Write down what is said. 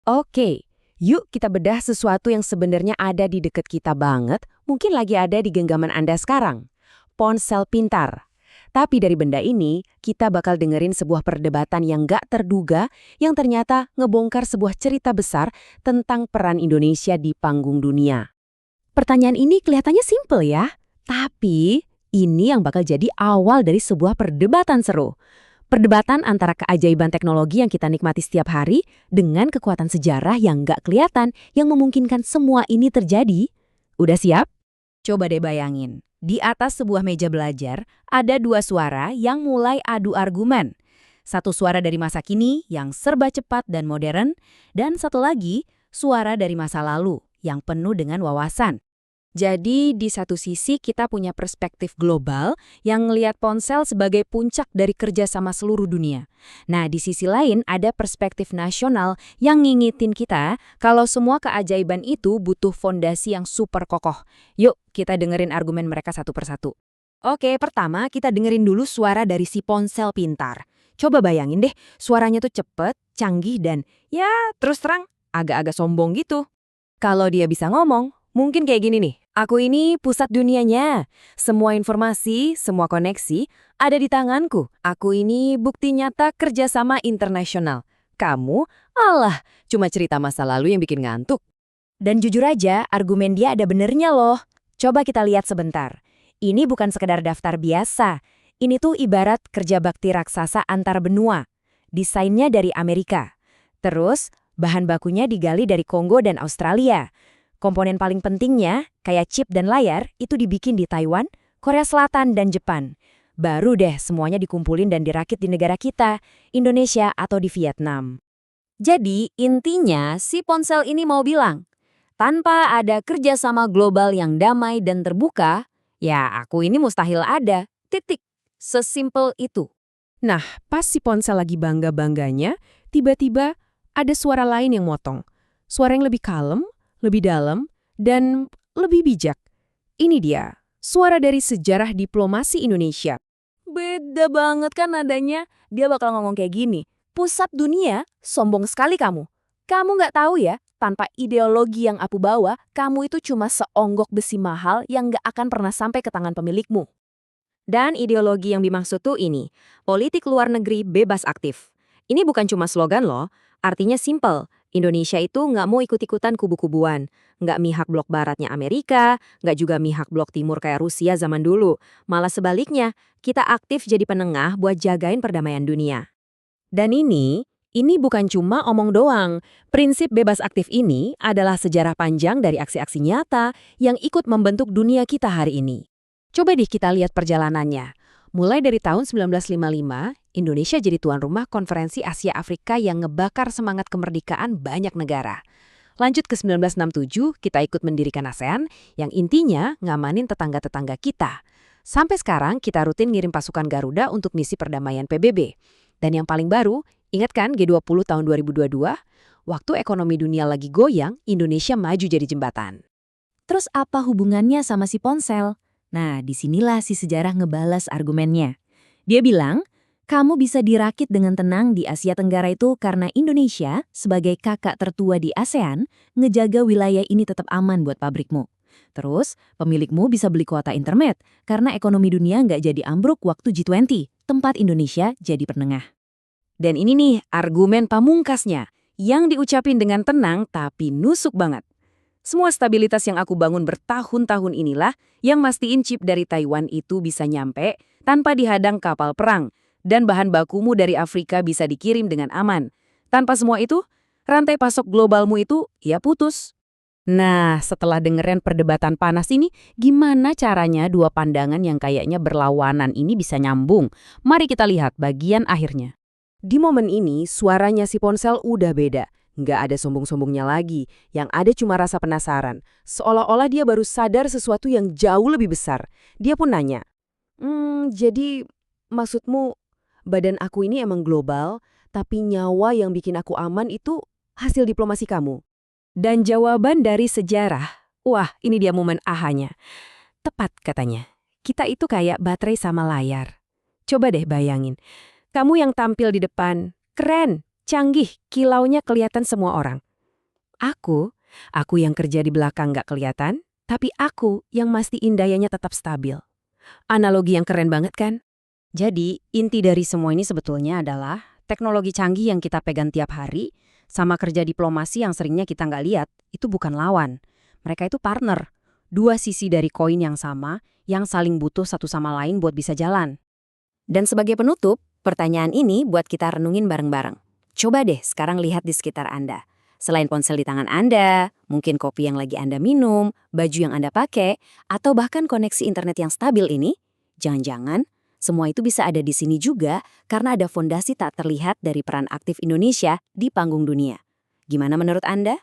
Oke, yuk kita bedah sesuatu yang sebenarnya ada di dekat kita banget, mungkin lagi ada di genggaman Anda sekarang. Ponsel pintar. Tapi dari benda ini, kita bakal dengerin sebuah perdebatan yang gak terduga yang ternyata ngebongkar sebuah cerita besar tentang peran Indonesia di panggung dunia. Pertanyaan ini kelihatannya simple ya, tapi ini yang bakal jadi awal dari sebuah perdebatan seru. Perdebatan antara keajaiban teknologi yang kita nikmati setiap hari dengan kekuatan sejarah yang nggak kelihatan yang memungkinkan semua ini terjadi. Udah siap? Coba deh bayangin, di atas sebuah meja belajar ada dua suara yang mulai adu argumen. Satu suara dari masa kini yang serba cepat dan modern, dan satu lagi suara dari masa lalu yang penuh dengan wawasan. Jadi di satu sisi kita punya perspektif global yang ngelihat ponsel sebagai puncak dari kerjasama seluruh dunia. Nah di sisi lain ada perspektif nasional yang ngingetin kita kalau semua keajaiban itu butuh fondasi yang super kokoh. Yuk kita dengerin argumen mereka satu persatu. Oke, pertama kita dengerin dulu suara dari si ponsel pintar. Coba bayangin deh, suaranya tuh cepet, canggih dan ya terus terang agak-agak sombong gitu. Kalau dia bisa ngomong, mungkin kayak gini nih. Aku ini pusat dunianya. Semua informasi, semua koneksi ada di tanganku. Aku ini bukti nyata kerjasama internasional. Kamu, alah, cuma cerita masa lalu yang bikin ngantuk. Dan jujur aja, argumen dia ada benernya loh. Coba kita lihat sebentar. Ini bukan sekedar daftar biasa. Ini tuh ibarat kerja bakti raksasa antar benua. Desainnya dari Amerika. Terus, bahan bakunya digali dari Kongo dan Australia. Komponen paling pentingnya, kayak chip dan layar, itu dibikin di Taiwan, Korea Selatan, dan Jepang. Baru deh semuanya dikumpulin dan dirakit di negara kita, Indonesia atau di Vietnam. Jadi intinya si ponsel ini mau bilang, tanpa ada kerjasama global yang damai dan terbuka, ya aku ini mustahil ada, titik. Sesimpel itu. Nah, pas si ponsel lagi bangga-bangganya, tiba-tiba ada suara lain yang motong. Suara yang lebih kalem, lebih dalam, dan lebih bijak. Ini dia, suara dari sejarah diplomasi Indonesia. Beda banget kan nadanya? Dia bakal ngomong kayak gini, pusat dunia, sombong sekali kamu. Kamu nggak tahu ya, tanpa ideologi yang aku bawa, kamu itu cuma seonggok besi mahal yang nggak akan pernah sampai ke tangan pemilikmu. Dan ideologi yang dimaksud tuh ini, politik luar negeri bebas aktif. Ini bukan cuma slogan loh, artinya simple. Indonesia itu nggak mau ikut-ikutan kubu-kubuan, nggak mihak blok baratnya Amerika, nggak juga mihak blok timur kayak Rusia zaman dulu. Malah sebaliknya, kita aktif jadi penengah buat jagain perdamaian dunia. Dan ini bukan cuma omong doang. Prinsip bebas aktif ini adalah sejarah panjang dari aksi-aksi nyata yang ikut membentuk dunia kita hari ini. Coba deh kita lihat perjalanannya. Mulai dari tahun 1955, Indonesia jadi tuan rumah konferensi Asia Afrika yang ngebakar semangat kemerdekaan banyak negara. Lanjut ke 1967, kita ikut mendirikan ASEAN yang intinya ngamanin tetangga-tetangga kita. Sampai sekarang kita rutin ngirim pasukan Garuda untuk misi perdamaian PBB. Dan yang paling baru, ingat kan G20 tahun 2022? Waktu ekonomi dunia lagi goyang, Indonesia maju jadi jembatan. Terus apa hubungannya sama si ponsel? Nah, disinilah si sejarah ngebalas argumennya. Dia bilang, kamu bisa dirakit dengan tenang di Asia Tenggara itu karena Indonesia, sebagai kakak tertua di ASEAN, ngejaga wilayah ini tetap aman buat pabrikmu. Terus, pemilikmu bisa beli kuota internet karena ekonomi dunia nggak jadi ambruk waktu G20, tempat Indonesia jadi penengah. Dan ini nih argumen pamungkasnya, yang diucapin dengan tenang tapi nusuk banget. Semua stabilitas yang aku bangun bertahun-tahun inilah yang mastiin chip dari Taiwan itu bisa nyampe tanpa dihadang kapal perang dan bahan bakumu dari Afrika bisa dikirim dengan aman. Tanpa semua itu, rantai pasok globalmu itu ya putus. Nah, setelah dengerin perdebatan panas ini, gimana caranya dua pandangan yang kayaknya berlawanan ini bisa nyambung? Mari kita lihat bagian akhirnya. Di momen ini, suaranya si ponsel udah beda. Nggak ada sombong-sombongnya lagi, yang ada cuma rasa penasaran. Seolah-olah dia baru sadar sesuatu yang jauh lebih besar. Dia pun nanya, jadi maksudmu badan aku ini emang global, tapi nyawa yang bikin aku aman itu hasil diplomasi kamu? Dan jawaban dari sejarah, wah ini dia momen ahanya. Tepat katanya, kita itu kayak baterai sama layar. Coba deh bayangin, kamu yang tampil di depan, keren, canggih, kilaunya kelihatan semua orang. Aku yang kerja di belakang nggak kelihatan, tapi aku yang mastiin dayanya tetap stabil. Analogi yang keren banget kan? Jadi, inti dari semua ini sebetulnya adalah teknologi canggih yang kita pegang tiap hari sama kerja diplomasi yang seringnya kita nggak lihat, itu bukan lawan. Mereka itu partner. Dua sisi dari koin yang sama, yang saling butuh satu sama lain buat bisa jalan. Dan sebagai penutup, pertanyaan ini buat kita renungin bareng-bareng. Coba deh sekarang lihat di sekitar Anda. Selain ponsel di tangan Anda, mungkin kopi yang lagi Anda minum, baju yang Anda pakai, atau bahkan koneksi internet yang stabil ini, jangan-jangan semua itu bisa ada di sini juga karena ada fondasi tak terlihat dari peran aktif Indonesia di panggung dunia. Gimana menurut Anda?